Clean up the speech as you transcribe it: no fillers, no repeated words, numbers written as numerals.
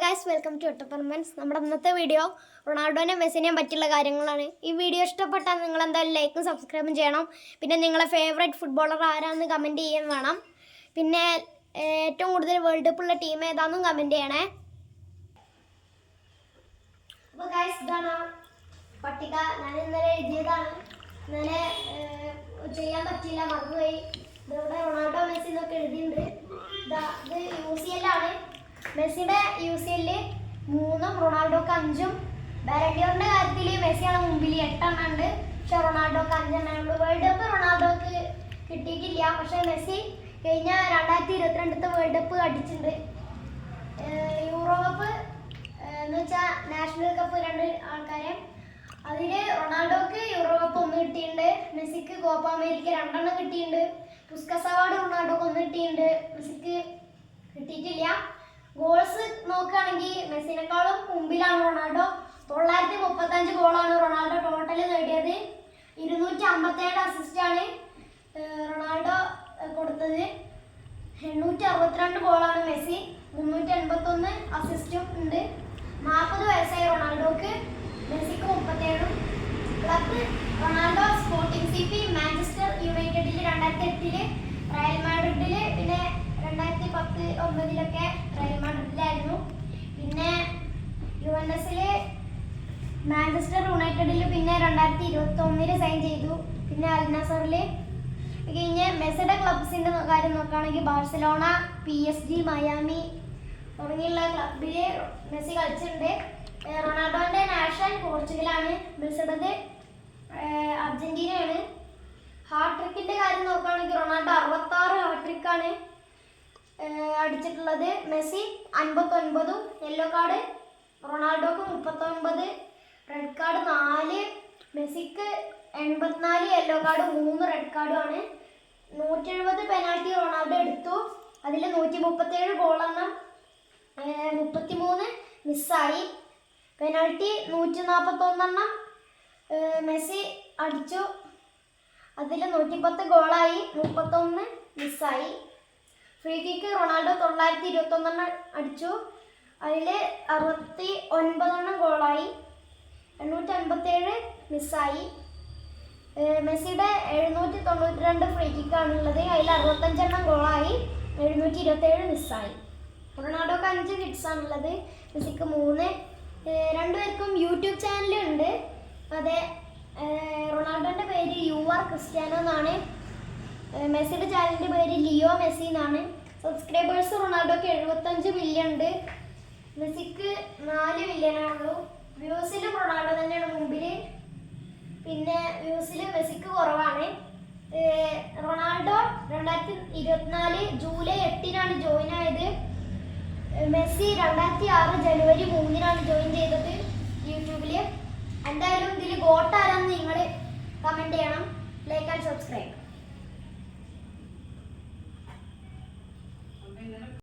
Guys, welcome to ഒട്ടപ്പർമൻസ്. നമ്മുടെ ഇന്നത്തെ video റൊണാൾഡോനെ മെസ്സിനെയും പറ്റിയുള്ള കാര്യങ്ങളാണ്. ഈ വീഡിയോ ഇഷ്ടപ്പെട്ടാൽ നിങ്ങൾ എന്തായാലും ലൈക്കും സബ്സ്ക്രൈബും ചെയ്യണം. പിന്നെ നിങ്ങളെ ഫേവറേറ്റ് ഫുട്ബോളർ ആരാണെന്ന് കമൻറ്റ് ചെയ്യാൻ വേണം. പിന്നെ ഏറ്റവും കൂടുതൽ വേൾഡ് കപ്പുള്ള ടീം ഏതാണെന്നും കമൻറ്റ് ചെയ്യണേ. അപ്പോൾ ഗൈസ്, ഇതാണ് പട്ടിക. ഞാൻ ഇന്നലെ എഴുതിയതാണ്. ഇന്നലെ ചെയ്യാൻ പറ്റിയില്ല, മറന്നുപോയി. ഇവിടെ റൊണാൾഡോ മെസ്സി എന്നൊക്കെ എഴുതിയിട്ടുണ്ട്. ഇത് UCL ആണ്. മെസ്സിയുടെ UCL 3, റൊണാൾഡോക്ക് 5. ബാലൻഡിയറിന്റെ കാര്യത്തിൽ മെസ്സിയാണ് മുമ്പിൽ, 8 എണ്ണം ഉണ്ട്. പക്ഷെ റൊണാൾഡോക്ക് 5 എണ്ണം ഉള്ളൂ. വേൾഡ് കപ്പ് റൊണാൾഡോക്ക് കിട്ടിയിട്ടില്ല. പക്ഷെ മെസ്സി കഴിഞ്ഞ 2022 വേൾഡ് കപ്പ് അടിച്ചിട്ടുണ്ട്. യൂറോ കപ്പ് എന്ന് വെച്ചാൽ നാഷണൽ കപ്പ് 2 ആൾക്കാരെ. അതിൽ റൊണാൾഡോക്ക് യൂറോ കപ്പ് 1 കിട്ടിയിട്ടുണ്ട്. മെസ്സിക്ക് കോപ്പ അമേരിക്ക 2 എണ്ണം കിട്ടിയിട്ടുണ്ട്. പുസ്കസ് അവാർഡ് റൊണാൾഡോക്ക് 1 കിട്ടിയിട്ടുണ്ട്. മെസ്സിക്ക് കിട്ടിയിട്ടില്ല. ഗോൾസ് നോക്കുകയാണെങ്കിൽ മെസ്സിനേക്കാളും മുമ്പിലാണ് റൊണാൾഡോ. 935 ഗോളാണ് റൊണാൾഡോ ടോട്ടൽ നേടിയത്. 257 അസിസ്റ്റാണ് റൊണാൾഡോ കൊടുത്തത്. 862 ഗോളാണ് മെസ്സി. 381 അസിസ്റ്റും ഉണ്ട്. 40 വയസ്സായി റൊണാൾഡോക്ക്. മെസ്സിക്ക് 37. Club Ronaldo Sporting CP, Manchester യുണൈറ്റഡിൽ 2008, റയൽ മാഡ്രിഡിൽ, പിന്നെ 2010-9 റയൽ മാഡ്രിഡിലായിരുന്നു. പിന്നെ യുവൻഡസിൽ, മാഞ്ചസ്റ്റർ യുണൈറ്റഡിൽ, പിന്നെ 2021 സൈൻ ചെയ്തു. പിന്നെ അൽ നസറിൽ. കഴിഞ്ഞ് മെസ്സിയുടെ ക്ലബ്സിൻ്റെ കാര്യം നോക്കുകയാണെങ്കിൽ ബാഴ്സലോണ, PSG, മയാമി തുടങ്ങിയുള്ള ക്ലബിൽ മെസ്സി കളിച്ചിട്ടുണ്ട്. റൊണാൾഡോൻ്റെ നാഷണൽ പോർച്ചുഗലാണ്. മെസ്സിയുടേത് അർജന്റീനയാണ്. ഹാട്രിക്കിൻ്റെ കാര്യം നോക്കുകയാണെങ്കിൽ റൊണാൾഡോ 66 ഹാട്രിക്കാണ് അടിച്ചിട്ടുള്ളത്. മെസ്സി 59. യെല്ലോ കാർഡ് റൊണാൾഡോക്ക് 39, റെഡ് കാർഡ് 4. മെസ്സിക്ക് 84 യെല്ലോ കാർഡ്, 3 റെഡ് കാർഡുമാണ്. 170 പെനാൽറ്റി റൊണാൾഡോ എടുത്തു. അതിൽ 137 ഗോളെണ്ണം, 33 മിസ്സായി. പെനാൽറ്റി 141 മെസ്സി അടിച്ചു. അതിൽ 110 ഗോളായി, 31 മിസ്സായി. ഫ്രീ കിക്ക് റൊണാൾഡോ 921 അടിച്ചു. അതിൽ 69 ഗോളായി, 857 മിസ്സായി. മെസ്സിയുടെ 792 ഫ്രീ കിക്കാണുള്ളത്. അതിൽ 65 ഗോളായി, 727 മിസ്സായി. റൊണാൾഡോക്ക് 5 ഹിറ്റ്സാണുള്ളത്, മെസ്സിക്ക് 3. രണ്ടുപേർക്കും യൂട്യൂബ് ചാനലുണ്ട്. അതെ, റൊണാൾഡോൻ്റെ പേര് UR ക്രിസ്ത്യാനോ എന്നാണ്. മെസ്സിയുടെ ചാനലിൻ്റെ പേര് ലിയോ മെസ്സി എന്നാണ്. സബ്സ്ക്രൈബേഴ്സ് റൊണാൾഡോക്ക് 75 മില്യൺ ഉണ്ട്, മെസ്സിക്ക് 4 മില്യണേ ഉള്ളൂ. വ്യൂസിലും റൊണാൾഡോ തന്നെയാണ് മുമ്പിൽ. പിന്നെ വ്യൂസിൽ മെസ്സിക്ക് കുറവാണ്. റൊണാൾഡോ 2024 ജൂലൈ 8 ജോയിൻ ആയത്. മെസ്സി 2006 ജനുവരി 3 ജോയിൻ ചെയ്തത് യൂട്യൂബിൽ. എന്തായാലും ഇതിൽ ഗോട്ട് ആരാന്ന് നിങ്ങൾ കമൻറ്റ് ചെയ്യണം. Like and subscribe.